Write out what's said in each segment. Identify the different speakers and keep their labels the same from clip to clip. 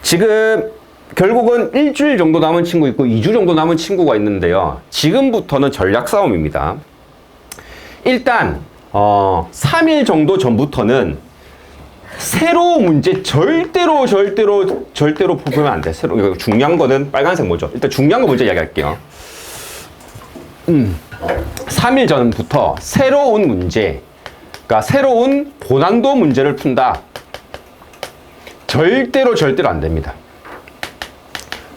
Speaker 1: 지금 결국은 일주일 정도 남은 친구 있고 2주 정도 남은 친구가 있는데요. 지금부터는 전략 싸움입니다. 일단 3일 정도 전부터는 세로 문제 절대로 풀면 안 돼. 세로 중요한 거는 빨간색 뭐죠? 일단 중요한 거 먼저 이야기할게요. 3일 전부터 새로운 문제, 그러니까 새로운 고난도 문제를 푼다. 절대로 안 됩니다.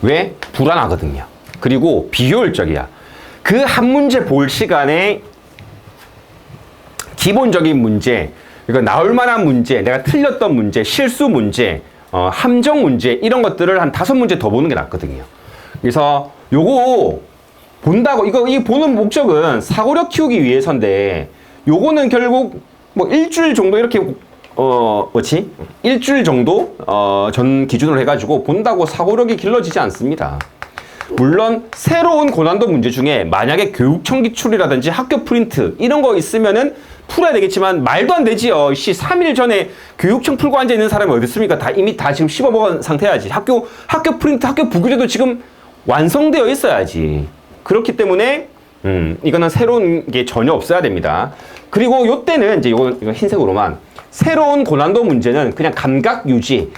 Speaker 1: 왜? 불안하거든요. 그리고 비효율적이야. 그 한 문제 볼 시간에 기본적인 문제, 그러니까 나올 만한 문제, 내가 틀렸던 문제, 실수 문제, 함정 문제 이런 것들을 한 5문제 더 보는 게 낫거든요. 그래서 요거 본다고 이 보는 목적은 사고력 키우기 위해서인데 요거는 결국 뭐 일주일 정도 이렇게 일주일 정도 전 기준으로 해가지고 본다고 사고력이 길러지지 않습니다. 물론 새로운 고난도 문제 중에 만약에 교육청 기출이라든지 학교 프린트 이런 거 있으면은 풀어야 되겠지만 말도 안 되지요. 3일 전에 교육청 풀고 앉아 있는 사람이 어디 있습니까? 이미 다 지금 씹어먹은 상태야지. 학교 프린트, 학교 부교재도 지금 완성되어 있어야지. 그렇기 때문에 이거는 새로운 게 전혀 없어야 됩니다. 그리고 요때는 이제 이거 흰색으로만 새로운 고난도 문제는 그냥 감각 유지,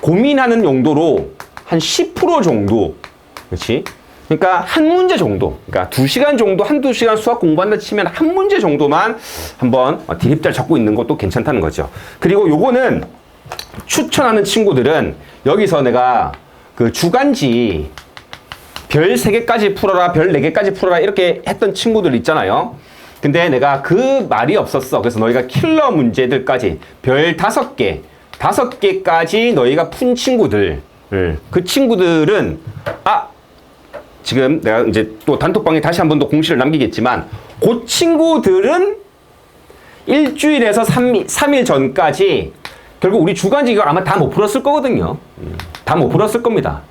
Speaker 1: 고민하는 용도로 한 10% 정도, 그렇지? 그러니까 한 문제 정도, 그러니까 2시간 정도, 한두 시간 수학 공부한다 치면 한 문제 정도만 한번 드립잘 적고 있는 것도 괜찮다는 거죠. 그리고 요거는 추천하는 친구들은 여기서 내가 그 주간지 별 3개까지 풀어라, 별 4개까지 풀어라 이렇게 했던 친구들 있잖아요. 근데 내가 그 말이 없었어. 그래서 너희가 킬러 문제들까지 별 5개까지 너희가 푼 친구들, 그 친구들은 지금 내가 이제 또 단톡방에 다시 한 번 더 공시를 남기겠지만 그 친구들은 일주일에서 3일 전까지 결국 우리 주간지 이거 아마 다 못 풀었을 거거든요. 다 못 풀었을 겁니다.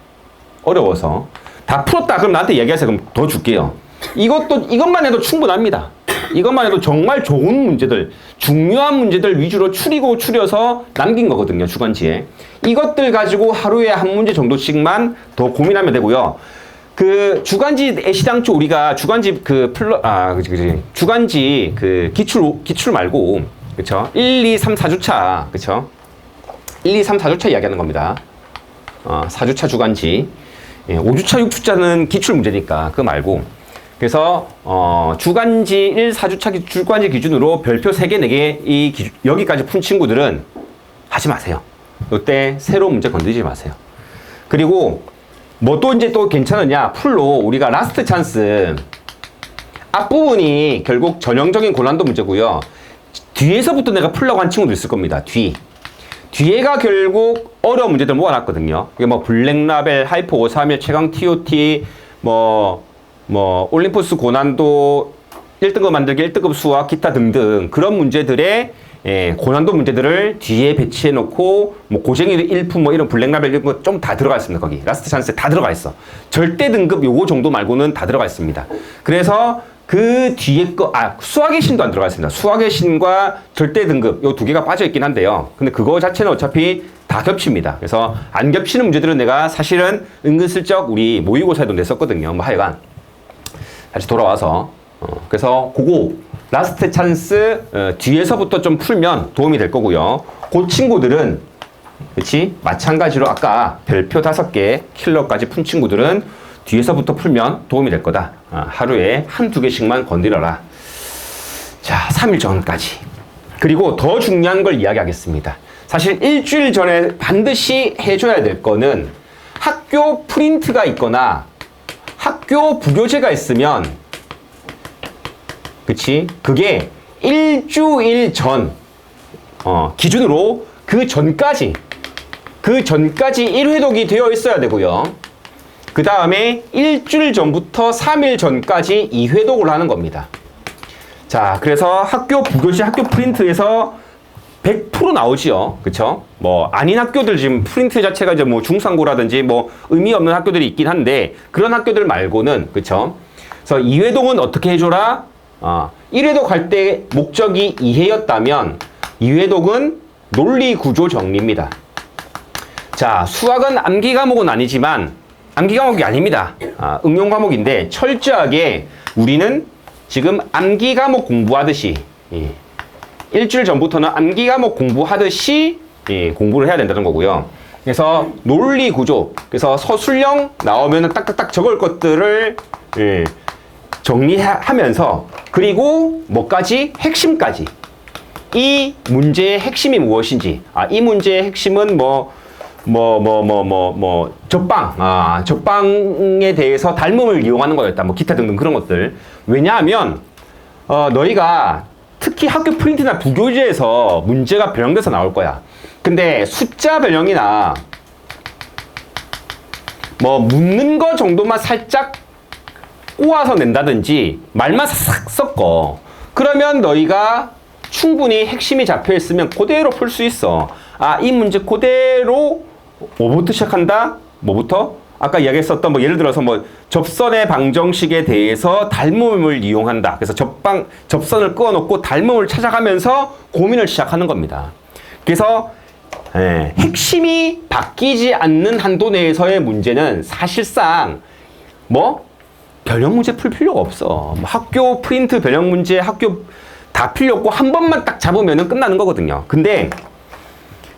Speaker 1: 어려워서. 다 풀었다 그럼 나한테 얘기하세요. 그럼 더 줄게요. 이것만 해도 충분합니다. 이것만 해도 정말 좋은 문제들, 중요한 문제들 위주로 추려서 남긴 거거든요, 주간지에. 이것들 가지고 하루에 한 문제 정도씩만 더 고민하면 되고요. 그 주간지 애시당초 우리가 주간지 주간지 그 기출 말고, 그쵸? 1, 2, 3, 4주차, 그쵸? 1, 2, 3, 4주차 이야기하는 겁니다. 4주차 주간지. 5주차, 6주차는 기출 문제니까 그거 말고. 그래서 주간지 1, 4주차 주간지 기준으로 별표 3개, 4개 여기까지 푼 친구들은 하지 마세요. 이때 새로운 문제 건드리지 마세요. 그리고 뭐 또 이제 또 괜찮으냐? 풀로 우리가 라스트 찬스 앞부분이 결국 전형적인 고난도 문제고요. 뒤에서부터 내가 풀려고 한 친구도 있을 겁니다. 뒤에가 결국 어려운 문제들 모아놨거든요. 이게 뭐 블랙라벨, 하이퍼 531, 최강 TOT, 올림푸스 고난도 1등급 만들기, 1등급 수학, 기타 등등 그런 문제들의 고난도 문제들을 뒤에 배치해놓고 뭐 고생이 1품 이런 블랙라벨 이런 거 좀 다 들어가 있습니다. 거기 라스트 찬스에 다 들어가 있어. 절대 등급 요거 정도 말고는 다 들어가 있습니다. 그래서 그 뒤에 수학의 신도 안 들어가 있습니다. 수학의 신과 절대 등급 요 2개가 빠져 있긴 한데요. 근데 그거 자체는 어차피 다 겹칩니다. 그래서 안 겹치는 문제들은 내가 사실은 은근슬쩍 우리 모의고사에도 냈었거든요. 뭐 하여간 다시 돌아와서 그래서 그거 라스트 찬스 뒤에서부터 좀 풀면 도움이 될 거고요. 그 친구들은 그렇지? 마찬가지로 아까 별표 5개 킬러까지 푼 친구들은 뒤에서부터 풀면 도움이 될 거다. 하루에 1-2개씩만 건드려라. 자, 3일 전까지. 그리고 더 중요한 걸 이야기하겠습니다. 사실 일주일 전에 반드시 해줘야 될 거는 학교 프린트가 있거나 학교 부교재가 있으면 그치? 그게 일주일 전 기준으로 그 전까지 1회독이 되어 있어야 되고요. 그 다음에 일주일 전부터 3일 전까지 2회독을 하는 겁니다. 자, 그래서 학교 부교재, 학교 프린트에서 100% 나오지요. 그쵸? 뭐, 아닌 학교들 지금 프린트 자체가 이제 뭐 중상고라든지 뭐 의미 없는 학교들이 있긴 한데, 그런 학교들 말고는, 그쵸? 그래서 2회독은 어떻게 해줘라? 1회독 할 때 목적이 이해였다면 2회독은 논리 구조 정리입니다. 자, 수학은 암기 과목은 아니지만 암기 과목이 아닙니다. 응용 과목인데 철저하게 우리는 지금 암기 과목 공부하듯이 일주일 전부터는 암기 과목 공부하듯이 공부를 해야 된다는 거고요. 그래서 논리 구조, 그래서 서술형 나오면 딱딱딱 적을 것들을 정리하면서 그리고 뭐까지? 핵심까지. 이 문제의 핵심이 무엇인지, 이 문제의 핵심은 적방에 대해서 닮음을 이용하는 거였다. 기타 등등 그런 것들. 왜냐하면, 너희가 특히 학교 프린트나 부교재에서 문제가 변형돼서 나올 거야. 근데 숫자 변형이나 묻는 거 정도만 살짝 꼬아서 낸다든지 말만 싹 섞어. 그러면 너희가 충분히 핵심이 잡혀 있으면 그대로 풀 수 있어. 이 문제 그대로 뭐부터 시작한다? 뭐부터? 아까 이야기했었던 예를 들어서 접선의 방정식에 대해서 닮음을 이용한다. 그래서 접선을 끄어놓고 닮음을 찾아가면서 고민을 시작하는 겁니다. 그래서 핵심이 바뀌지 않는 한도 내에서의 문제는 사실상 변형 문제 풀 필요가 없어. 학교 프린트 변형 문제 학교 다 필요 없고 한 번만 딱 잡으면 끝나는 거거든요. 근데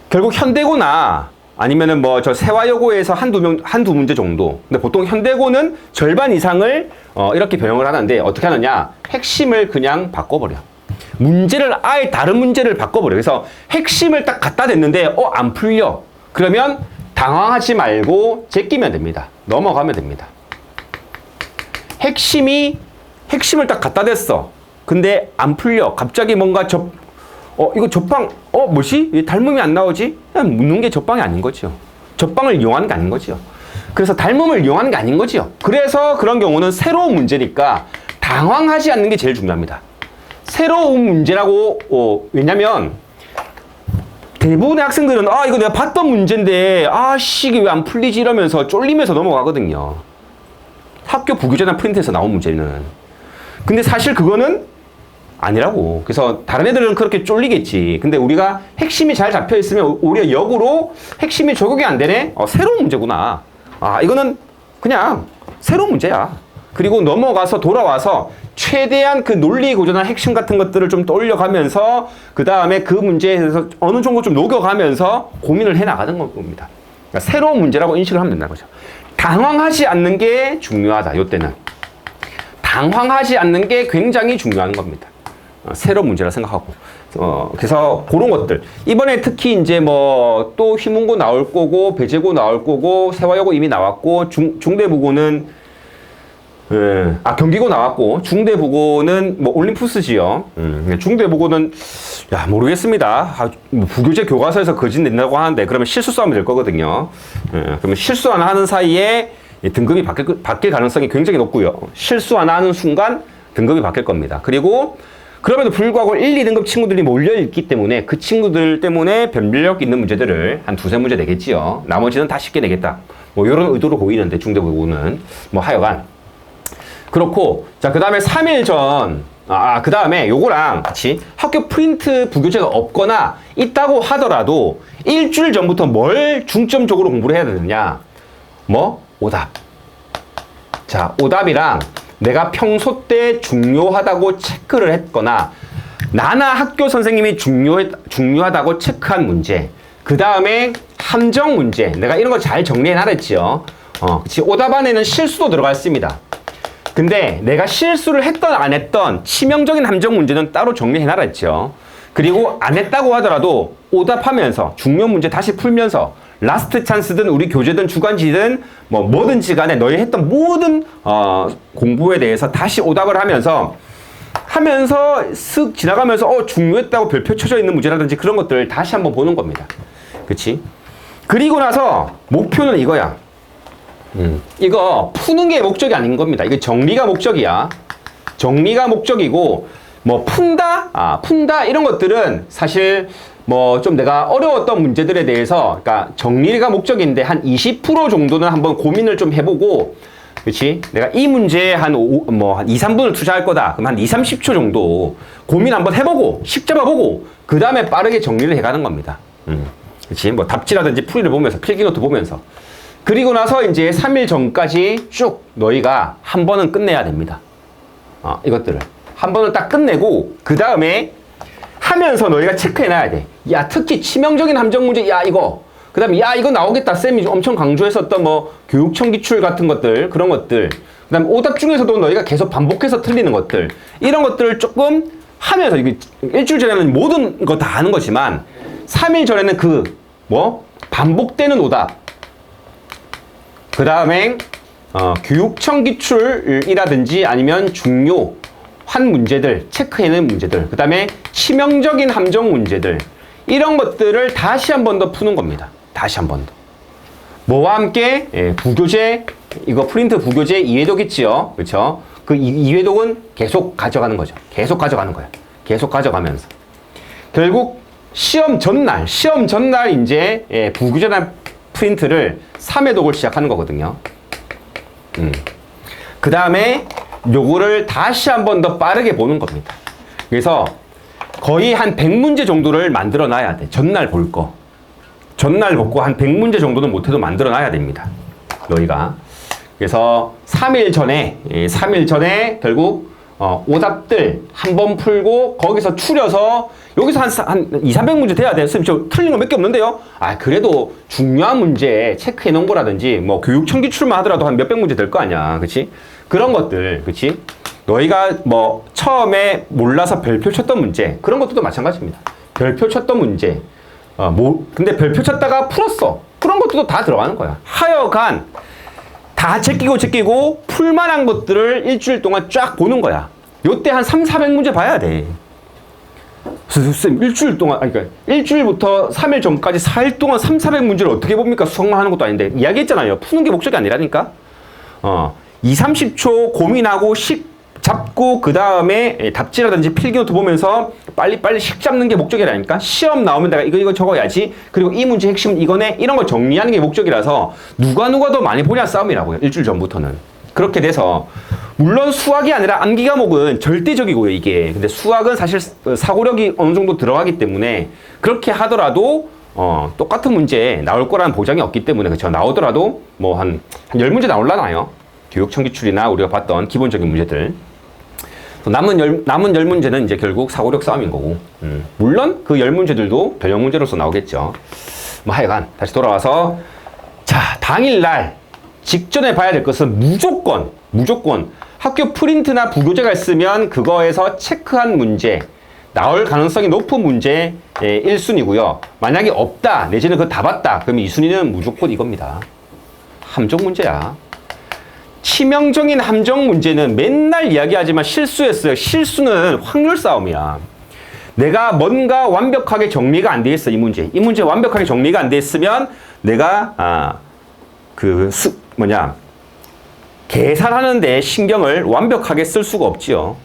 Speaker 1: 결국 현대고나 아니면은 저 세화여고에서 한두 문제 정도. 근데 보통 현대고는 절반 이상을 이렇게 변형을 하는데 어떻게 하느냐? 핵심을 그냥 바꿔버려. 문제를 아예 다른 문제를 바꿔버려. 그래서 핵심을 딱 갖다 댔는데 안 풀려. 그러면 당황하지 말고 제끼면 됩니다. 넘어가면 됩니다. 핵심을 딱 갖다 댔어. 근데 안 풀려. 갑자기 뭔가 이거 접방, 뭐지? 닮음이 안 나오지? 그냥 묻는 게 접방이 아닌 거죠. 접방을 이용하는 게 아닌 거죠. 그래서 닮음을 이용하는 게 아닌 거죠. 그래서 그런 경우는 새로운 문제니까 당황하지 않는 게 제일 중요합니다. 새로운 문제라고, 왜냐면 대부분의 학생들은 이거 내가 봤던 문제인데 이게 왜 안 풀리지? 이러면서 쫄리면서 넘어가거든요. 학교 부교재나 프린트에서 나온 문제는. 근데 사실 그거는 아니라고. 그래서 다른 애들은 그렇게 쫄리겠지. 근데 우리가 핵심이 잘 잡혀 있으면 오히려 역으로 핵심이 적용이 안 되네? 새로운 문제구나. 이거는 그냥 새로운 문제야. 그리고 넘어가서 돌아와서 최대한 그 논리 구조나 핵심 같은 것들을 좀 떠올려가면서 그 다음에 그 문제에 대해서 어느 정도 좀 녹여가면서 고민을 해 나가는 겁니다. 그러니까 새로운 문제라고 인식을 하면 된다는 거죠. 당황하지 않는 게 중요하다. 요때는. 당황하지 않는 게 굉장히 중요한 겁니다. 새로운 문제라 생각하고. 그래서 그런 것들. 이번에 특히 이제 또 휘문고 나올 거고, 배제고 나올 거고, 세화여고 이미 나왔고, 중대부고는 경기고 나왔고, 중대부고는 올림푸스지요. 중대부고는, 모르겠습니다. 부교재 교과서에서 거짓 낸다고 하는데, 그러면 실수 싸움이 될 거거든요. 그러면 실수 하나 하는 사이에 등급이 바뀔 가능성이 굉장히 높고요. 실수 하나 하는 순간 등급이 바뀔 겁니다. 그리고 그럼에도 불구하고 1, 2등급 친구들이 몰려있기 때문에 그 친구들 때문에 변별력 있는 문제들을 한 두세 문제 내겠지요. 나머지는 다 쉽게 내겠다. 이런 의도로 보이는데, 중대부고는. 하여간. 그렇고, 자, 그 다음에 3일 전, 그 다음에 요거랑 같이 학교 프린트 부교재가 없거나 있다고 하더라도 일주일 전부터 뭘 중점적으로 공부를 해야 되느냐? 오답. 자, 오답이랑 내가 평소 때 중요하다고 체크를 했거나 나나 학교 선생님이 중요하다고 체크한 문제, 그 다음에 함정 문제, 내가 이런 거 잘 정리해 놨지요. 그치. 오답 안에는 실수도 들어가 있습니다. 근데 내가 실수를 했던 안 했던 치명적인 함정 문제는 따로 정리해 놨죠. 그리고 안 했다고 하더라도 오답하면서 중요 문제 다시 풀면서 라스트 찬스든 우리 교재든 주간지든 뭐든지 간에 너희 했던 모든 공부에 대해서 다시 오답을 하면서 쓱 지나가면서 중요했다고 별표 쳐져 있는 문제라든지 그런 것들을 다시 한번 보는 겁니다. 그치? 그리고 나서 목표는 이거야. 이거 푸는 게 목적이 아닌 겁니다. 이게 정리가 목적이야. 정리가 목적이고 푼다 이런 것들은 사실 좀 내가 어려웠던 문제들에 대해서, 그러니까 정리가 목적인데 한 20% 정도는 한번 고민을 좀 해보고, 그렇지? 내가 이 문제에 한 2, 3분을 투자할 거다. 그럼 한 2, 30초 정도 고민 한번 해보고, 식 잡아보고, 그 다음에 빠르게 정리를 해가는 겁니다. 그치? 뭐 답지라든지 풀이를 보면서, 필기노트 보면서. 그리고 나서 이제 3일 전까지 쭉 너희가 한 번은 끝내야 됩니다. 이것들을. 한 번은 딱 끝내고, 그 다음에 하면서 너희가 체크해놔야 돼. 야, 특히 치명적인 함정 문제, 야, 이거. 그 다음에, 야, 이거 나오겠다. 쌤이 엄청 강조했었던 뭐, 교육청 기출 같은 것들, 그런 것들. 그 다음에 오답 중에서도 너희가 계속 반복해서 틀리는 것들. 이런 것들을 조금 하면서, 이게 일주일 전에는 모든 거 다 하는 거지만, 3일 전에는 반복되는 오답. 그 다음에, 교육청 기출이라든지 아니면 중요한 문제들, 체크해낸 문제들. 그 다음에 치명적인 함정 문제들. 이런 것들을 다시 한 번 더 푸는 겁니다. 다시 한 번 더. 뭐와 함께? 부교재, 이거 프린트 부교재 이해독 있지요? 그쵸? 그 이해독은 계속 가져가는 거죠. 계속 가져가는 거야. 계속 가져가면서. 결국 시험 전날 이제 부교재나 프린트를 3회독을 시작하는 거거든요. 그 다음에 요거를 다시 한 번 더 빠르게 보는 겁니다. 그래서 거의 한 100문제 정도를 만들어 놔야 돼. 전날 볼 거. 전날 보고 한 100문제 정도는 못해도 만들어 놔야 됩니다. 너희가. 그래서 3일 전에 결국 오답들 한 번 풀고 거기서 추려서 여기서 한 2, 300문제 돼야 돼요. 선생님 저 틀린 거 몇 개 없는데요? 그래도 중요한 문제 체크해 놓은 거라든지 뭐 교육청 기출만 하더라도 한 몇백 문제 될 거 아니야. 그치? 그런 것들, 그치? 너희가 뭐 처음에 몰라서 별표 쳤던 문제 그런 것들도 마찬가지입니다. 별표 쳤던 문제 근데 별표 쳤다가 풀었어. 그런 것들도 다 들어가는 거야. 하여간 다 제끼고 풀만한 것들을 일주일 동안 쫙 보는 거야. 요때 한 3, 400문제 봐야 돼. 선생님 일주일 동안 그러니까 일주일부터 3일 전까지 4일 동안 3, 400문제를 어떻게 봅니까? 수학만 하는 것도 아닌데 이야기했잖아요. 푸는 게 목적이 아니라니까. 2, 30초 고민하고 식 잡고 그 다음에 답지라든지 필기노트 보면서 빨리빨리 식 잡는 게 목적이라니까. 시험 나오면 내가 이거 적어야지. 그리고 이 문제 핵심은 이거네. 이런 걸 정리하는 게 목적이라서 누가 더 많이 보냐 싸움이라고요. 일주일 전부터는. 그렇게 돼서 물론 수학이 아니라 암기 과목은 절대적이고요, 이게. 근데 수학은 사실 사고력이 어느 정도 들어가기 때문에 그렇게 하더라도 똑같은 문제 나올 거라는 보장이 없기 때문에 그렇죠. 나오더라도 뭐 한 10문제 나올라나요? 교육청 기출이나 우리가 봤던 기본적인 문제들. 남은 10문제는 이제 결국 사고력 싸움인 거고. 물론 그 10문제들도 변형 문제로서 나오겠죠. 뭐 하여간 다시 돌아와서 자, 당일날 직전에 봐야 될 것은 무조건 학교 프린트나 부교재가 있으면 그거에서 체크한 문제 나올 가능성이 높은 문제 1순위고요. 만약에 없다 내지는 그거 다 봤다 그러면 2순위는 무조건 이겁니다. 함정 문제야. 치명적인 함정 문제는 맨날 이야기하지만 실수했어요. 실수는 확률 싸움이야. 내가 뭔가 완벽하게 정리가 안 돼 있어. 이 문제 완벽하게 정리가 안 돼 있으면 내가 계산하는데 신경을 완벽하게 쓸 수가 없지요.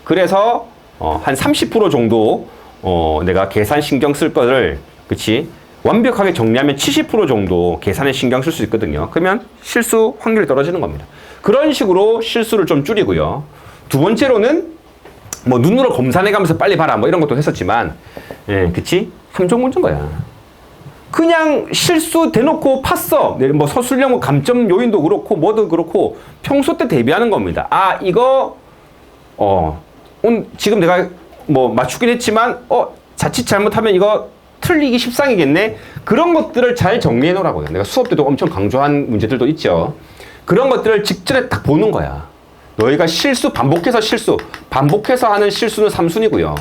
Speaker 1: 그래서 한 30% 정도 내가 계산 신경 쓸 거를 그치? 완벽하게 정리하면 70% 정도 계산에 신경 쓸 수 있거든요. 그러면 실수 확률이 떨어지는 겁니다. 그런 식으로 실수를 좀 줄이고요. 두 번째로는 뭐 눈으로 검사해가면서 빨리 봐라 뭐 이런 것도 했었지만 그치? 함정 문제인 거야. 그냥 실수 대놓고 팠어. 뭐 서술형 감점 요인도 그렇고 뭐도 그렇고 평소 때 대비하는 겁니다. 이거 지금 내가 뭐 맞추긴 했지만 자칫 잘못하면 이거 틀리기 십상이겠네. 그런 것들을 잘 정리해 놓으라고요. 내가 수업 때도 엄청 강조한 문제들도 있죠. 그런 것들을 직전에 딱 보는 거야. 너희가 반복해서 하는 실수는 3순위고요.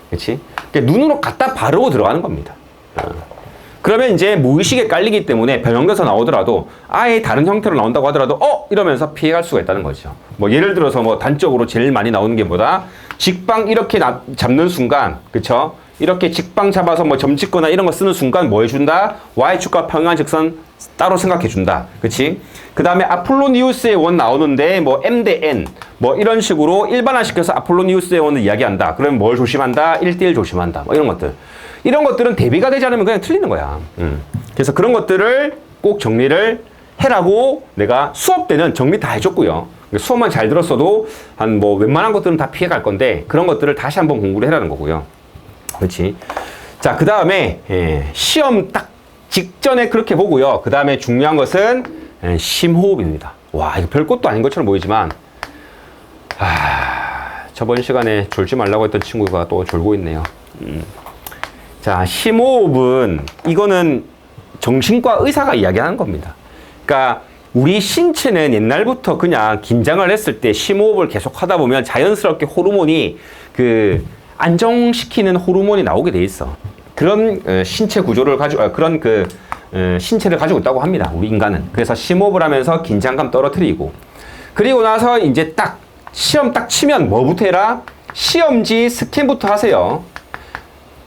Speaker 1: 그렇지? 그러니까 눈으로 갖다 바르고 들어가는 겁니다. 그러면 이제 무의식에 깔리기 때문에 변형돼서 나오더라도 아예 다른 형태로 나온다고 하더라도 이러면서 피해갈 수가 있다는 거죠. 뭐 예를 들어서 뭐 단적으로 제일 많이 나오는 게 뭐다? 직방 이렇게 잡는 순간, 그쵸? 이렇게 직방 잡아서 뭐 점 찍거나 이런 거 쓰는 순간 뭐 해준다? Y축과 평행한 직선 따로 생각해준다. 그치? 그 다음에 아폴로니우스의 원 나오는데 뭐 M 대 N 뭐 이런 식으로 일반화시켜서 아폴로니우스의 원을 이야기한다. 그러면 뭘 조심한다? 1대1 조심한다. 뭐 이런 것들. 이런 것들은 대비가 되지 않으면 그냥 틀리는 거야. 그래서 그런 것들을 꼭 정리를 해라고 내가 수업 때는 정리 다 해줬고요. 수업만 잘 들었어도 한 뭐 웬만한 것들은 다 피해갈 건데 그런 것들을 다시 한번 공부를 해라는 거고요. 그렇지? 자, 그 다음에 시험 딱 직전에 그렇게 보고요. 그 다음에 중요한 것은 심호흡입니다. 와, 이거 별것도 아닌 것처럼 보이지만 저번 시간에 졸지 말라고 했던 친구가 또 졸고 있네요. 자, 심호흡은 이거는 정신과 의사가 이야기하는 겁니다. 그러니까 우리 신체는 옛날부터 그냥 긴장을 했을 때 심호흡을 계속 하다 보면 자연스럽게 호르몬이 그 안정시키는 호르몬이 나오게 돼 있어. 그런 신체 구조를 가지고 그런 신체를 가지고 있다고 합니다. 우리 인간은. 그래서 심호흡을 하면서 긴장감 떨어뜨리고, 그리고 나서 이제 딱 시험 딱 치면 뭐부터 해라? 시험지 스캔부터 하세요.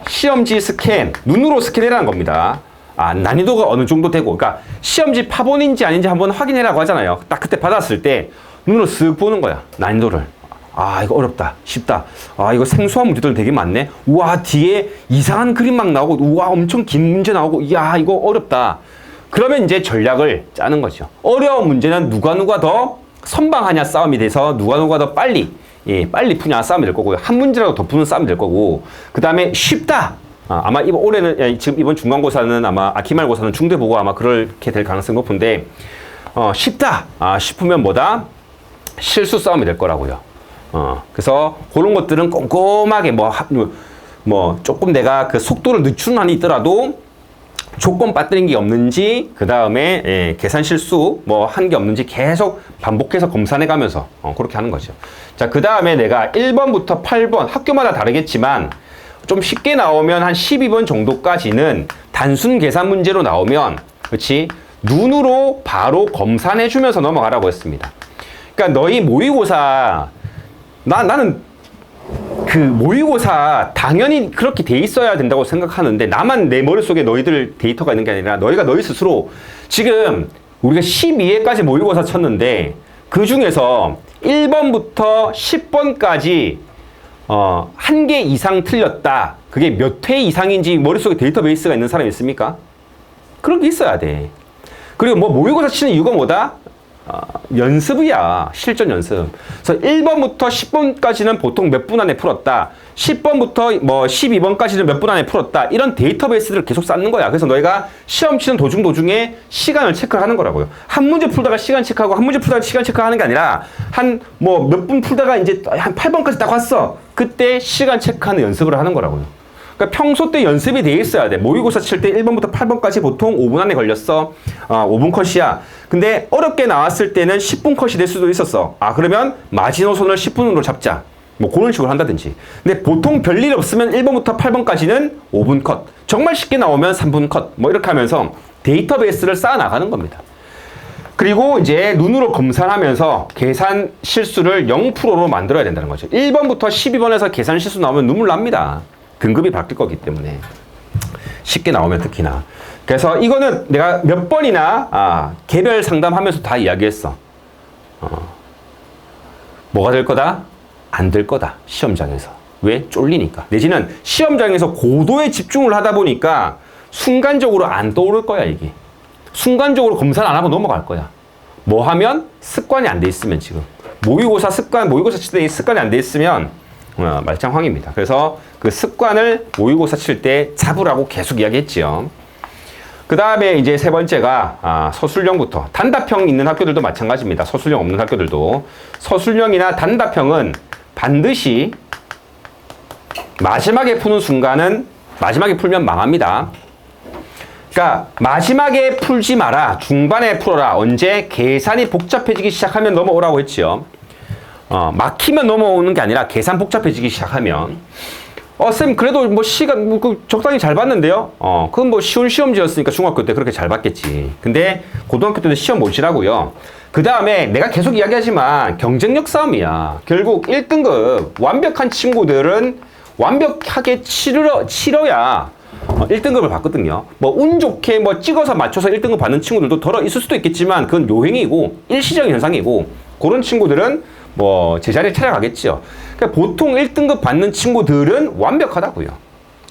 Speaker 1: 시험지 스캔, 눈으로 스캔해라는 겁니다. 난이도가 어느 정도 되고, 그러니까 시험지 파본인지 아닌지 한번 확인해라고 하잖아요. 딱 그때 받았을 때 눈으로 쓱 보는 거야, 난이도를. 이거 어렵다, 쉽다. 이거 생소한 문제들 되게 많네. 우와, 뒤에 이상한 그림 막 나오고, 우와, 엄청 긴 문제 나오고, 이야, 이거 어렵다. 그러면 이제 전략을 짜는 거죠. 어려운 문제는 누가 더 선방하냐 싸움이 돼서 누가 더 빨리 푸냐 싸움이 될 거고요. 한 문제라도 더 푸는 싸움이 될 거고, 그 다음에 쉽다. 아마 올해는, 지금 이번 중간고사는 아마, 기말고사는 중대보고 아마 그렇게 될 가능성이 높은데, 쉽다. 싶으면 뭐다? 실수 싸움이 될 거라고요. 그래서 그런 것들은 꼼꼼하게 조금 내가 그 속도를 늦추는 한이 있더라도 조건 빠뜨린 게 없는지, 그 다음에 계산 실수 한 게 없는지 계속 반복해서 검사해 가면서 그렇게 하는 거죠. 자, 그 다음에 내가 1번부터 8번 학교마다 다르겠지만 좀 쉽게 나오면 한 12번 정도까지는 단순 계산 문제로 나오면, 그렇지, 눈으로 바로 검산해 주면서 넘어가라고 했습니다. 그러니까 너희 모의고사, 나는 그 모의고사 당연히 그렇게 돼 있어야 된다고 생각하는데, 나만 내 머릿속에 너희들 데이터가 있는 게 아니라 너희가 너희 스스로 지금 우리가 12회까지 모의고사 쳤는데 그 중에서 1번부터 10번까지 한 개 이상 틀렸다. 그게 몇 회 이상인지 머릿속에 데이터베이스가 있는 사람이 있습니까? 그런 게 있어야 돼. 그리고 모의고사 치는 이유가 뭐다? 연습이야. 실전 연습. 그래서 1번부터 10번까지는 보통 몇 분 안에 풀었다. 10번부터 12번까지는 몇 분 안에 풀었다. 이런 데이터베이스를 계속 쌓는 거야. 그래서 너희가 시험 치는 도중에 시간을 체크를 하는 거라고요. 한 문제 풀다가 시간 체크하고 한 문제 풀다가 시간 체크하는 게 아니라 몇 분 풀다가 이제 한 8번까지 딱 왔어. 그때 시간 체크하는 연습을 하는 거라고요. 그러니까 평소 때 연습이 돼 있어야 돼. 모의고사 칠 때 1번부터 8번까지 보통 5분 안에 걸렸어. 5분 컷이야. 근데 어렵게 나왔을 때는 10분 컷이 될 수도 있었어. 그러면 마지노선을 10분으로 잡자. 그런 식으로 한다든지. 근데 보통 별일 없으면 1번부터 8번까지는 5분 컷. 정말 쉽게 나오면 3분 컷. 이렇게 하면서 데이터베이스를 쌓아 나가는 겁니다. 그리고 이제 눈으로 검사하면서 계산 실수를 0%로 만들어야 된다는 거죠. 1번부터 12번에서 계산 실수 나오면 눈물 납니다. 등급이 바뀔 거기 때문에. 쉽게 나오면 특히나. 그래서 이거는 내가 몇 번이나 개별 상담하면서 다 이야기했어. 뭐가 될 거다? 안 될 거다. 시험장에서. 왜? 쫄리니까. 내지는 시험장에서 고도의 집중을 하다 보니까 순간적으로 안 떠오를 거야, 이게. 순간적으로 검사를 안 하고 넘어갈 거야. 뭐 하면? 습관이 안 돼 있으면 지금. 모의고사 칠 때 습관이 안 돼 있으면 말짱황입니다. 그래서 그 습관을 모의고사 칠 때 잡으라고 계속 이야기했지요. 그 다음에 이제 세 번째가 서술형부터. 단답형 있는 학교들도 마찬가지입니다. 서술형 없는 학교들도. 서술형이나 단답형은 반드시 마지막에 푸는 순간은, 마지막에 풀면 망합니다. 그러니까 마지막에 풀지 마라. 중반에 풀어라. 언제? 계산이 복잡해지기 시작하면 넘어오라고 했지요. 막히면 넘어오는 게 아니라 계산 복잡해지기 시작하면. 쌤, 그래도 시간, 적당히 잘 봤는데요? 그건 쉬운 시험지였으니까 중학교 때 그렇게 잘 봤겠지. 근데 고등학교 때도 시험 보시라고요. 그 다음에 내가 계속 이야기하지만 경쟁력 싸움이야. 결국 1등급 완벽한 친구들은 완벽하게 치러야 1등급을 받거든요. 운 좋게 찍어서 맞춰서 1등급 받는 친구들도 덜어 있을 수도 있겠지만 그건 요행이고 일시적인 현상이고, 그런 친구들은 제자리에 찾아가겠죠. 그러니까 보통 1등급 받는 친구들은 완벽하다고요.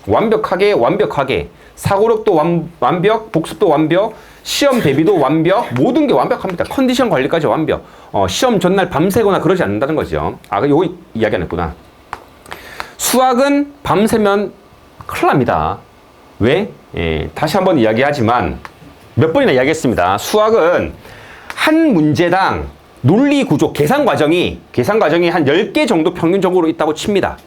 Speaker 1: 완벽하게. 사고력도 완벽, 복습도 완벽, 시험 대비도 완벽, 모든 게 완벽합니다. 컨디션 관리까지 완벽. 시험 전날 밤새거나 그러지 않는다는 거죠. 요거 이야기 안 했구나. 수학은 밤새면 큰일 납니다. 왜? 다시 한번 이야기하지만 몇 번이나 이야기했습니다. 수학은 한 문제당 논리 구조, 계산 과정이 한 10개 정도 평균적으로 있다고 칩니다.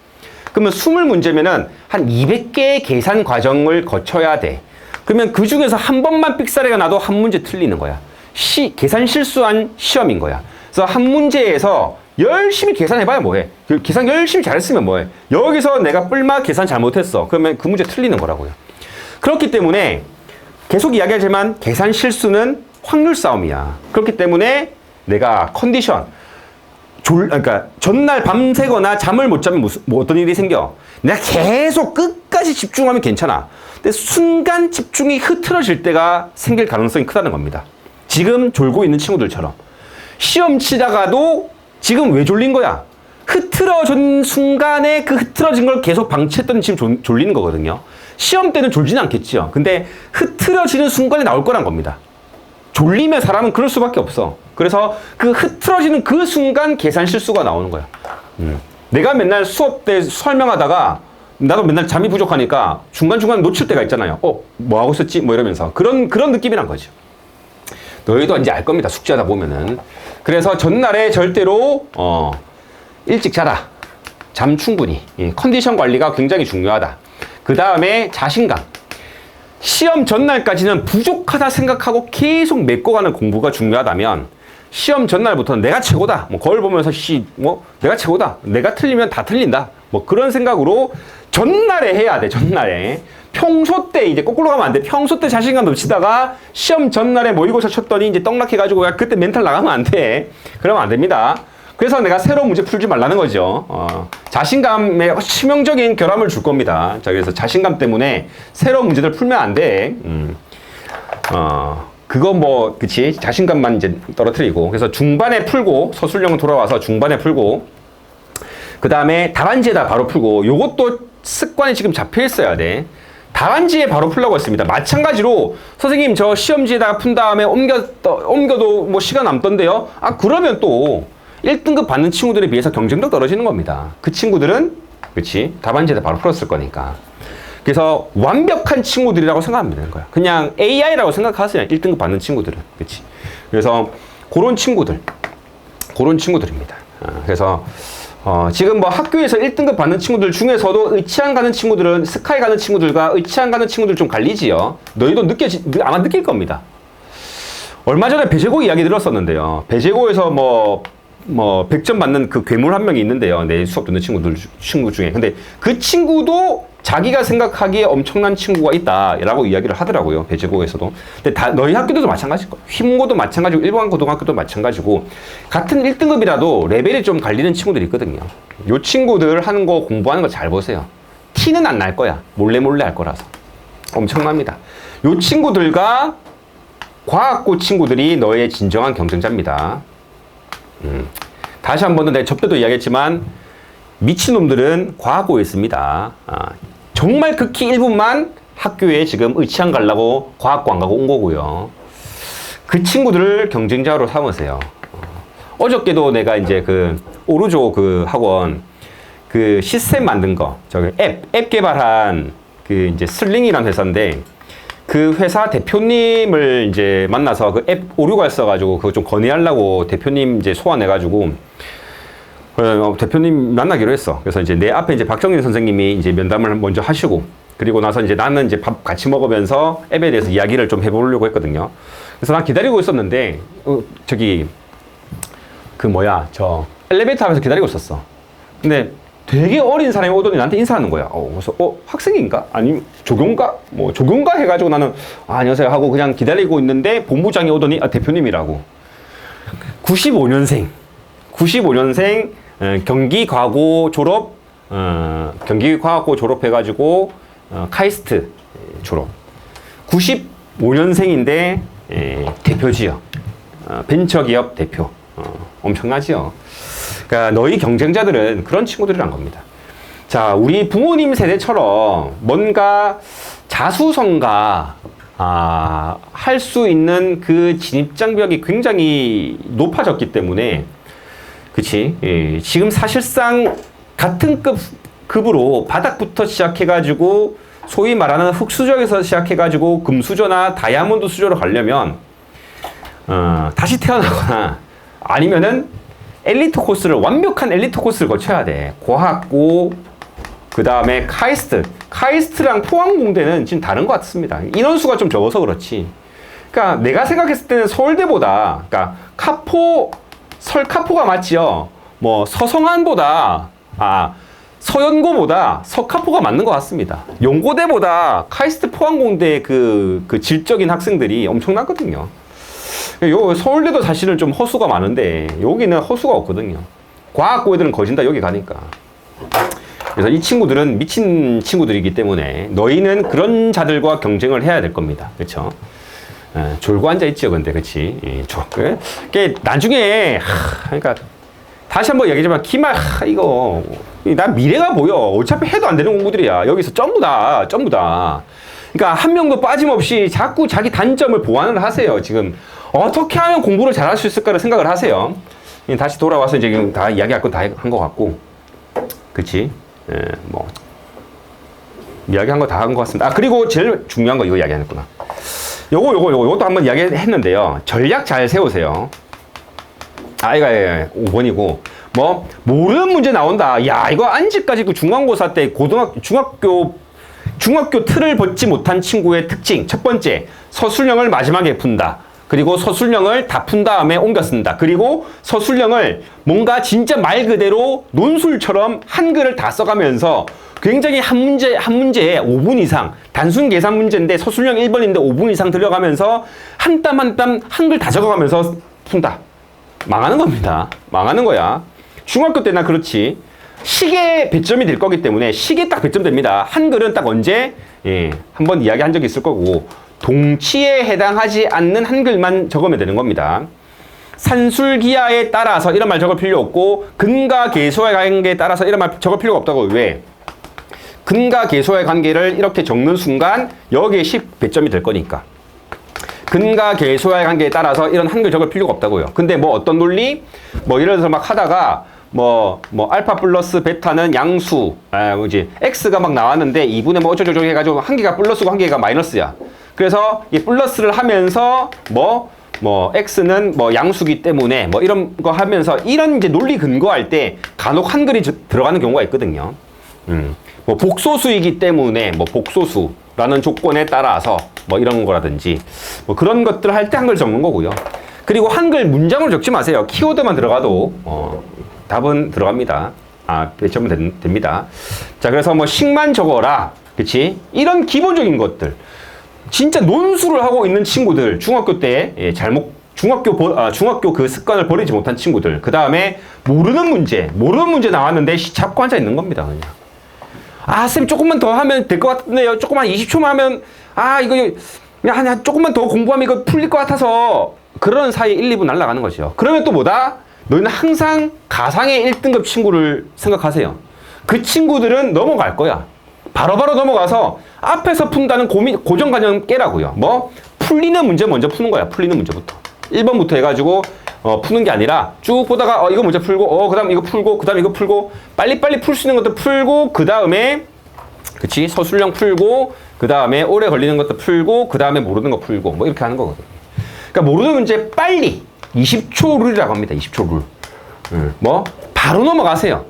Speaker 1: 그러면 20문제면은 한 200개의 계산 과정을 거쳐야 돼. 그러면 그 중에서 한 번만 삑사리가 나도 한 문제 틀리는 거야. 계산 실수한 시험인 거야. 그래서 한 문제에서 열심히 계산해봐야 뭐해? 계산 열심히 잘했으면 뭐해? 여기서 내가 뿔마 계산 잘못했어. 그러면 그 문제 틀리는 거라고요. 그렇기 때문에 계속 이야기하지만 계산 실수는 확률 싸움이야. 그렇기 때문에 내가 컨디션, 그러니까 전날 밤새거나 잠을 못 자면 뭐 어떤 일이 생겨? 내가 계속 끝까지 집중하면 괜찮아. 근데 순간 집중이 흐트러질 때가 생길 가능성이 크다는 겁니다. 지금 졸고 있는 친구들처럼. 시험 치다가도 지금 왜 졸린 거야? 흐트러진 순간에 그 흐트러진 걸 계속 방치했더니 지금 졸리는 거거든요. 시험 때는 졸지는 않겠죠. 근데 흐트러지는 순간에 나올 거란 겁니다. 졸리면 사람은 그럴 수밖에 없어. 그래서 그 흐트러지는 그 순간 계산 실수가 나오는 거야. 내가 맨날 수업 때 설명하다가 나도 맨날 잠이 부족하니까 중간중간 놓칠 때가 있잖아요. 뭐 하고 있었지? 뭐 이러면서. 그런 느낌이란 거죠. 너희도 이제 알 겁니다. 숙제하다 보면은. 그래서 전날에 절대로, 일찍 자라. 잠 충분히. 컨디션 관리가 굉장히 중요하다. 그 다음에 자신감. 시험 전날까지는 부족하다 생각하고 계속 메꿔가는 공부가 중요하다면 시험 전날부터는 내가 최고다. 뭐 거울 보면서 내가 최고다. 내가 틀리면 다 틀린다. 뭐 그런 생각으로 전날에 해야 돼. 전날에. 평소 때 이제 거꾸로 가면 안 돼. 평소 때 자신감 넘치다가 시험 전날에 모의고사 쳤더니 이제 떡락해가지고 그때 멘탈 나가면 안 돼. 그러면 안 됩니다. 그래서 내가 새로운 문제 풀지 말라는 거죠. 자신감에 치명적인 결함을 줄 겁니다. 자, 그래서 자신감 때문에 새로운 문제들 풀면 안 돼. 그거 그치. 자신감만 이제 떨어뜨리고. 그래서 중반에 풀고, 서술형 돌아와서 중반에 풀고, 그 다음에 답안지에다 바로 풀고, 요것도 습관이 지금 잡혀 있어야 돼. 답안지에 바로 풀라고 했습니다. 마찬가지로, 선생님, 저 시험지에다가 푼 다음에 옮겨도 뭐 시간 남던데요? 그러면 또, 1등급 받는 친구들에 비해서 경쟁력 떨어지는 겁니다. 그 친구들은, 그치. 답안지에다 바로 풀었을 거니까. 그래서 완벽한 친구들이라고 생각하면 되는 거야. 그냥 AI라고 생각하세요. 1등급 받는 친구들은. 그치. 그래서 그런 친구들입니다. 그래서 지금 뭐 학교에서 1등급 받는 친구들 중에서도 의치안 가는 친구들은 스카이 가는 친구들과 의치안 가는 친구들 좀 갈리지요. 너희도 아마 느낄 겁니다. 얼마 전에 배제고 이야기 들었었는데요. 배제고에서 뭐 100점 받는 그 괴물 한 명이 있는데요. 내 수업 듣는 친구 중에. 근데 그 친구도 자기가 생각하기에 엄청난 친구가 있다라고 이야기를 하더라고요. 배제고에서도. 근데 너희 학교도 마찬가지일 거예요. 휘문고도 마찬가지고 일반 고등학교도 마찬가지고 같은 1등급이라도 레벨이 좀 갈리는 친구들이 있거든요. 요 친구들 하는 거 공부하는 거 잘 보세요. 티는 안 날 거야. 몰래 할 거라서. 엄청납니다. 요 친구들과 과학고 친구들이 너의 진정한 경쟁자입니다. 다시 한 번 더 내가 접대도 이야기했지만 미친놈들은 과학고에 있습니다. 정말 극히 일부만 학교에 지금 의치안 가려고 과학고 안 가고 온 거고요. 그 친구들을 경쟁자로 삼으세요. 어저께도 내가 이제 그 오르조 그 학원 그 시스템 만든 거, 저기 앱 개발한 그 이제 슬링이라는 회사인데 그 회사 대표님을 이제 만나서 그 앱 오류가 있어가지고 그거 좀 건의하려고 대표님 이제 소환해가지고 대표님 만나기로 했어. 그래서 이제 내 앞에 이제 박정진 선생님이 이제 면담을 먼저 하시고 그리고 나서 이제 나는 이제 밥 같이 먹으면서 앱에 대해서 이야기를 좀 해보려고 했거든요. 그래서 난 기다리고 있었는데 저 엘리베이터 앞에서 기다리고 있었어. 근데 되게 어린 사람이 오더니 나한테 인사하는 거야. 그래서 학생인가? 아니면 조교인가? 뭐 조교인가 해가지고 나는 안녕하세요 하고 그냥 기다리고 있는데 본부장이 오더니 대표님이라고. 95년생 경기과고 졸업해가지고 카이스트 졸업. 95년생인데 대표지요. 벤처기업 대표. 엄청나지요. 그러니까 너희 경쟁자들은 그런 친구들이란 겁니다. 자, 우리 부모님 세대처럼 뭔가 자수성가 할 수 있는 그 진입장벽이 굉장히 높아졌기 때문에 그치? 지금 사실상 같은 급으로 바닥부터 시작해가지고 소위 말하는 흑수저에서 시작해가지고 금수저나 다이아몬드 수저로 가려면 다시 태어나거나 아니면은 엘리트 코스를 완벽한 엘리트 코스를 거쳐야 돼. 고학고 그 다음에 카이스트랑 포항공대는 지금 다른 것 같습니다. 인원수가 좀 적어서 그렇지. 그러니까 내가 생각했을 때는 서울대보다 그러니까 설카포가 맞지요. 뭐 서성안보다 서연고보다 서카포가 맞는 것 같습니다. 연고대보다 카이스트 포항공대 그 질적인 학생들이 엄청나거든요. 요 서울대도 사실은 좀 허수가 많은데 여기는 허수가 없거든요. 과학고 애들은 거진다 여기 가니까. 그래서 이 친구들은 미친 친구들이기 때문에 너희는 그런 자들과 경쟁을 해야 될 겁니다. 그렇죠? 졸고 앉아 있죠, 근데 그렇지? 그게 나중에 그러니까 다시 한번 얘기하지만 기말 이거 난 미래가 보여. 어차피 해도 안 되는 공부들이야. 여기서 전부 다. 그러니까 한 명도 빠짐없이 자꾸 자기 단점을 보완을 하세요. 지금 어떻게 하면 공부를 잘할 수 있을까를 생각을 하세요. 다시 돌아와서 이제 지금 다 이야기할 건 다 한 것 같고, 그렇지? 뭐 이야기한 거 다 한 것 같습니다. 그리고 제일 중요한 거 이거 이야기 안 했구나. 요것도 한번 이야기했는데요. 전략 잘 세우세요. 이거 5번이고 뭐 모르는 문제 나온다. 야, 이거 안지까지 중간고사 때 중학교 틀을 벗지 못한 친구의 특징. 첫 번째, 서술형을 마지막에 푼다. 그리고 서술형을 다 푼 다음에 옮겨 쓴다. 그리고 서술형을 뭔가 진짜 말 그대로 논술처럼 한글을 다 써가면서 굉장히 한 문제에 5분 이상, 단순 계산 문제인데 서술형 1번인데 5분 이상 들어가면서 한 땀 한 땀 한글 다 적어가면서 푼다. 망하는 겁니다. 망하는 거야. 중학교 때나 그렇지. 시계 배점이 될 거기 때문에 시계 딱 배점 됩니다. 한글은 딱 언제 한번 이야기한 적이 있을 거고 동치에 해당하지 않는 한글만 적으면 되는 겁니다. 산술기하에 따라서 이런 말 적을 필요 없고 근과 계수와의 관계에 따라서 이런 말 적을 필요가 없다고. 왜? 근과 계수와의 관계를 이렇게 적는 순간 여기에 10 배점이 될 거니까. 근과 계수와의 관계에 따라서 이런 한글 적을 필요가 없다고요. 근데 뭐 어떤 논리? 뭐 예를 들어서 막 하다가 뭐 알파 플러스 베타는 양수, 뭐지 x가 막 나왔는데 2분의 뭐 어쩌고저쩌고 해가지고 한 개가 플러스고 한 개가 마이너스야. 그래서 이 플러스를 하면서 뭐 x는 뭐 양수기 때문에 뭐 이런 거 하면서 이런 이제 논리 근거할 때 간혹 한글이 들어가는 경우가 있거든요. 뭐 복소수이기 때문에 뭐 복소수라는 조건에 따라서 뭐 이런 거라든지 뭐 그런 것들 할 때 한글 적는 거고요. 그리고 한글 문장으로 적지 마세요. 키워드만 들어가도 답은 들어갑니다. 배점은 됩니다. 자, 그래서 뭐 식만 적어라. 그치? 이런 기본적인 것들. 진짜 논술을 하고 있는 친구들, 중학교 때 중학교 그 습관을 버리지 못한 친구들. 그 다음에 모르는 문제 나왔는데 잡고 앉아 있는 겁니다. 그냥. 쌤 조금만 더 하면 될 것 같은데요. 조금만 20초만 하면 이거 그냥 조금만 더 공부하면 이거 풀릴 것 같아서 그런 사이에 1, 2분 날아가는 거죠. 그러면 또 뭐다? 너희는 항상 가상의 1등급 친구를 생각하세요. 그 친구들은 넘어갈 거야. 바로바로 넘어가서 앞에서 푼다는 고정관념 깨라고요. 뭐? 풀리는 문제 먼저 푸는 거야. 풀리는 문제부터. 1번부터 해가지고 푸는 게 아니라 쭉 보다가 이거 문제 풀고 그 다음 이거 풀고 그 다음 이거 풀고 빨리빨리 풀 수 있는 것도 풀고 그 다음에 그치? 서술형 풀고 그 다음에 오래 걸리는 것도 풀고 그 다음에 모르는 거 풀고 뭐 이렇게 하는 거거든요. 그러니까 모르는 문제 빨리 20초 룰이라고 합니다. 20초 룰. 뭐 바로 넘어가세요.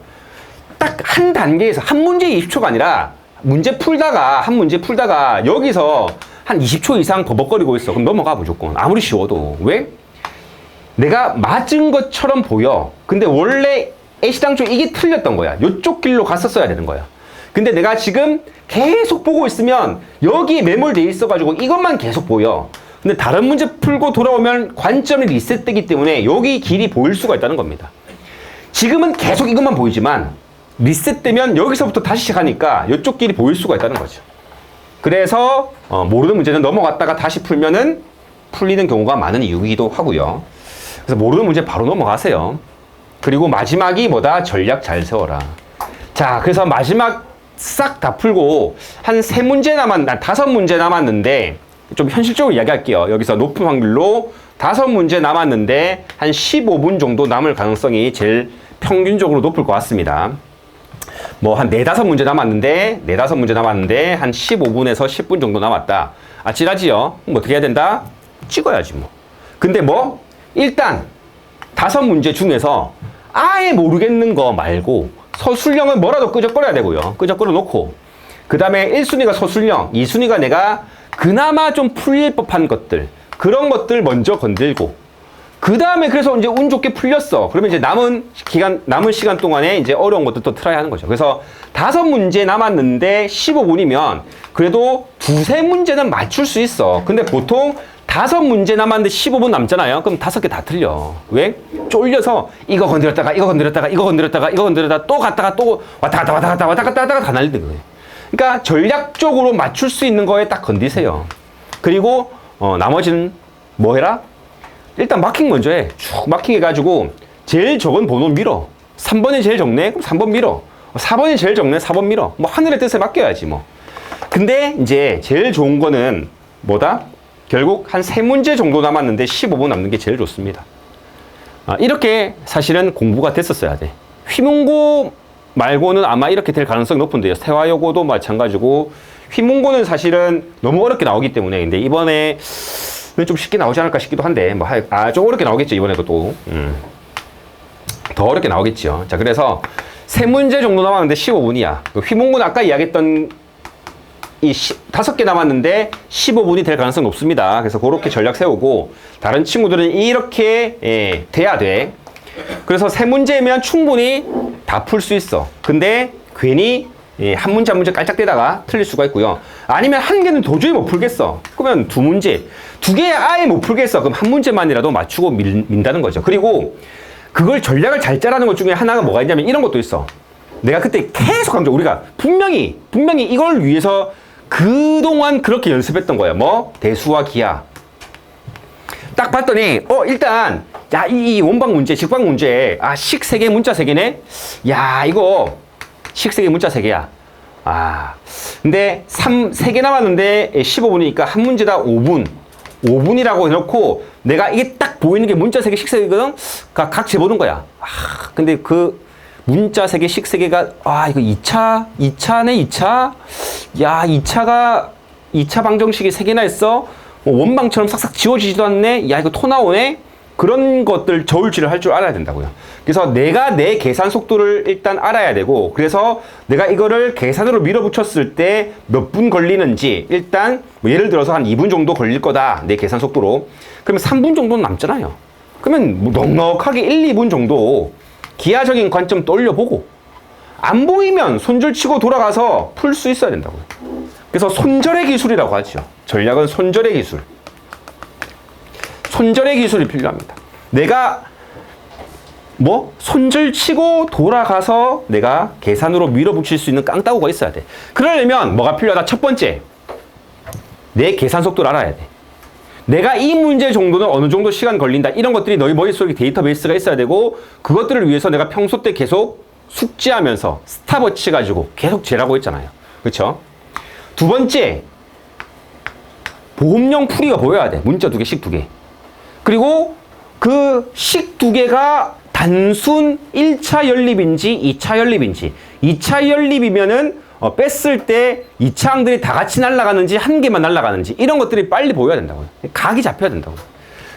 Speaker 1: 딱 한 단계에서 한 문제 20초가 아니라 한 문제 풀다가 여기서 한 20초 이상 버벅거리고 있어. 그럼 넘어가 무조건. 아무리 쉬워도. 왜? 내가 맞은 것처럼 보여. 근데 원래 애시당초 이게 틀렸던 거야. 이쪽 길로 갔었어야 되는 거야. 근데 내가 지금 계속 보고 있으면 여기에 매몰돼 있어가지고 이것만 계속 보여. 근데 다른 문제 풀고 돌아오면 관점이 리셋되기 때문에 여기 길이 보일 수가 있다는 겁니다. 지금은 계속 이것만 보이지만 리셋되면 여기서부터 다시 시작하니까 이쪽 길이 보일 수가 있다는 거죠. 그래서 모르는 문제는 넘어갔다가 다시 풀면은 풀리는 경우가 많은 이유이기도 하고요. 그래서 모르는 문제 바로 넘어가세요. 그리고 마지막이 뭐다? 전략 잘 세워라. 자, 그래서 마지막 싹 다 풀고 한 5문제 남았는데 좀 현실적으로 이야기할게요. 여기서 높은 확률로 5문제 남았는데 한 15분 정도 남을 가능성이 제일 평균적으로 높을 것 같습니다. 뭐 한 4-5문제 남았는데 한 15분에서 10분 정도 남았다. 아찔하지요? 뭐 어떻게 해야 된다? 찍어야지 뭐. 근데 뭐 일단 5문제 중에서 아예 모르겠는 거 말고 서술형은 뭐라도 끄적거려야 되고요. 끄적거려 놓고 그 다음에 1순위가 서술형, 2순위가 내가 그나마 좀 풀릴 법한 것들, 그런 것들 먼저 건들고 그 다음에 그래서 이제 운 좋게 풀렸어. 그러면 이제 남은 시간 동안에 이제 어려운 것도 또 틀어야 하는 거죠. 그래서 5문제 남았는데 15분이면 그래도 2-3문제는 맞출 수 있어. 근데 보통 5문제 남았는데 15분 남잖아요. 그럼 5개 다 틀려. 왜? 쫄려서 이거 건드렸다가 또 갔다가 또 왔다 갔다 다 날리는 거예요. 그러니까 전략적으로 맞출 수 있는 거에 딱 건드세요. 그리고 나머지는 뭐 해라? 일단 마킹 먼저 해. 쭉 마킹 해가지고 제일 적은 번호 밀어. 3번이 제일 적네? 그럼 3번 밀어. 4번이 제일 적네? 4번 밀어. 뭐 하늘의 뜻에 맡겨야지 뭐. 근데 이제 제일 좋은 거는 뭐다? 결국 한 3문제 정도 남았는데 15분 남는 게 제일 좋습니다. 이렇게 사실은 공부가 됐었어야 돼. 휘문고 말고는 아마 이렇게 될 가능성이 높은데요. 세화여고도 마찬가지고 휘문고는 사실은 너무 어렵게 나오기 때문에 근데 이번에 좀 쉽게 나오지 않을까 싶기도 한데 뭐 좀 어렵게 나오겠죠. 이번에도 또 더 어렵게 나오겠죠. 자, 그래서 3문제 정도 남았는데 15분이야. 휘문고는 아까 이야기했던 이 5개 남았는데 15분이 될 가능성이 높습니다. 그래서 그렇게 전략 세우고 다른 친구들은 이렇게 돼야 돼. 그래서 3문제면 충분히 다 풀 수 있어. 근데 괜히 한 문제 한 문제 깔짝대다가 틀릴 수가 있고요. 아니면 한 개는 도저히 못 풀겠어. 그러면 2문제. 2개 아예 못 풀겠어. 그럼 한 문제만이라도 맞추고 민다는 거죠. 그리고 그걸 전략을 잘 짜라는 것 중에 하나가 뭐가 있냐면 이런 것도 있어. 내가 그때 계속 강조, 우리가 분명히 이걸 위해서 그동안 그렇게 연습했던 거야. 뭐? 대수와 기하. 딱 봤더니, 일단, 야, 이 원방 문제, 직방 문제, 식 3개, 문자 3개네? 야, 이거, 식 3개, 문자 3개야. 근데 3개 남았는데 15분이니까 한 문제당 5분. 5분이라고 해놓고, 내가 이게 딱 보이는 게 문자 3개, 식 3개거든? 각 재보는 거야. 근데 그, 문자 3개, 식 3개가, 이거 2차네, 2차? 야, 2차 방정식이 3개나 있어? 원방처럼 싹싹 지워지지도 않네? 야, 이거 토 나오네? 그런 것들 저울질을 할 줄 알아야 된다고요. 그래서 내가 내 계산 속도를 일단 알아야 되고, 그래서 내가 이거를 계산으로 밀어붙였을 때 몇 분 걸리는지, 일단, 뭐 예를 들어서 한 2분 정도 걸릴 거다, 내 계산 속도로. 그러면 3분 정도는 남잖아요. 그러면 뭐 넉넉하게 1-2분 정도 기하적인 관점 떠올려보고, 안 보이면 손절 치고 돌아가서 풀 수 있어야 된다고요. 그래서 손절의 기술이라고 하죠. 전략은 손절의 기술. 손절의 기술이 필요합니다. 내가 손절 치고 돌아가서 내가 계산으로 밀어붙일 수 있는 깡따구가 있어야 돼. 그러려면 뭐가 필요하다? 첫 번째, 내 계산 속도를 알아야 돼. 내가 이 문제 정도는 어느 정도 시간 걸린다. 이런 것들이 너희 머릿속에 데이터베이스가 있어야 되고, 그것들을 위해서 내가 평소 때 계속 숙지하면서 스탑워치 가지고 계속 재라고 했잖아요. 그렇죠? 두 번째, 보험용 풀이가 보여야 돼. 문자 2개, 식 2개. 그리고 그 식 2개가 단순 1차 연립인지 2차 연립인지, 2차 연립이면은 뺐을 때 2차항들이 다 같이 날아가는지 한 개만 날아가는지 이런 것들이 빨리 보여야 된다고요. 각이 잡혀야 된다고.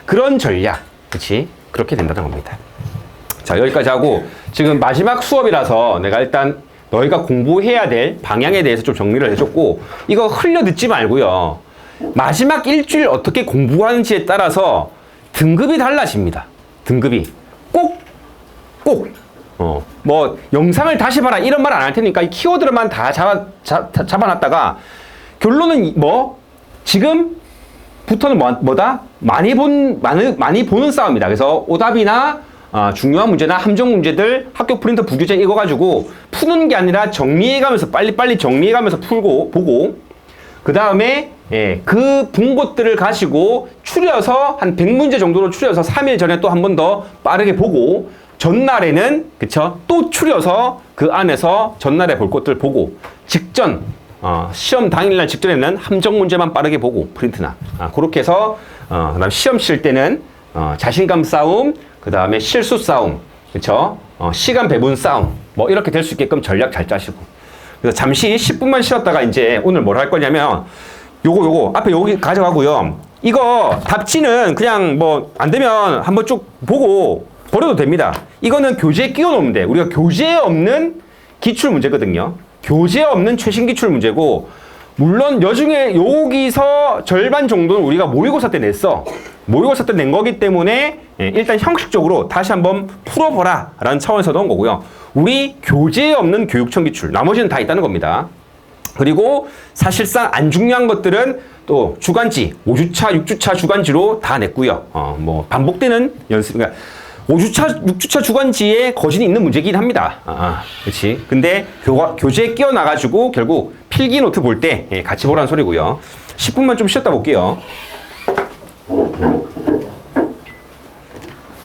Speaker 1: 그런 전략, 그렇지? 그렇게 된다는 겁니다. 자, 여기까지 하고 지금 마지막 수업이라서 내가 일단 너희가 공부해야 될 방향에 대해서 좀 정리를 해줬고, 이거 흘려 듣지 말고요. 마지막 일주일 어떻게 공부하는지에 따라서 등급이 달라집니다. 등급이 뭐 영상을 다시 봐라 이런 말 안 할 테니까 이 키워드를만 다 잡아놨다가 결론은 지금부터는 뭐다? 많이 보는 싸움이다. 그래서 오답이나 중요한 문제나 함정 문제들 학교 프린터 부교재 읽어가지고 푸는 게 아니라 정리해가면서 빨리빨리 정리해가면서 보고, 그 다음에 그 본 것들을 가지고 추려서 한 100문제 정도로 추려서 3일 전에 또 한 번 더 빠르게 보고, 전날에는 또 추려서 그 안에서 전날에 볼 것들 보고, 직전 시험 당일날 직전에는 함정 문제만 빠르게 보고 프린트나 그렇게 해서 그다음 시험 칠 때는 자신감 싸움, 그 다음에 실수 싸움, 시간 배분 싸움, 뭐 이렇게 될 수 있게끔 전략 잘 짜시고. 그래서 잠시 10분만 쉬었다가 이제 오늘 뭘 할 거냐면 요거 앞에 여기 가져가고요. 이거 답지는 그냥 뭐 안 되면 한번 쭉 보고 버려도 됩니다. 이거는 교재에 끼워 놓으면 돼. 우리가 교재에 없는 기출 문제거든요. 교재에 없는 최신 기출 문제고, 물론 여중에 여기서 절반 정도는 우리가 모의고사 때 냈어. 모의고사 때 낸 거기 때문에 일단 형식적으로 다시 한번 풀어보라 라는 차원에서 넣은 거고요. 우리 교재에 없는 교육청 기출, 나머지는 다 있다는 겁니다. 그리고 사실상 안 중요한 것들은 또 주간지, 5주차, 6주차 주간지로 다 냈고요. 뭐 반복되는 연습, 그러니까 5주차, 6주차 주간지에 거진이 있는 문제긴 합니다. 그렇지. 근데 교재에 끼워 나가지고 결국 필기 노트 볼 때 같이 보라는 소리고요. 10분만 좀 쉬었다 볼게요.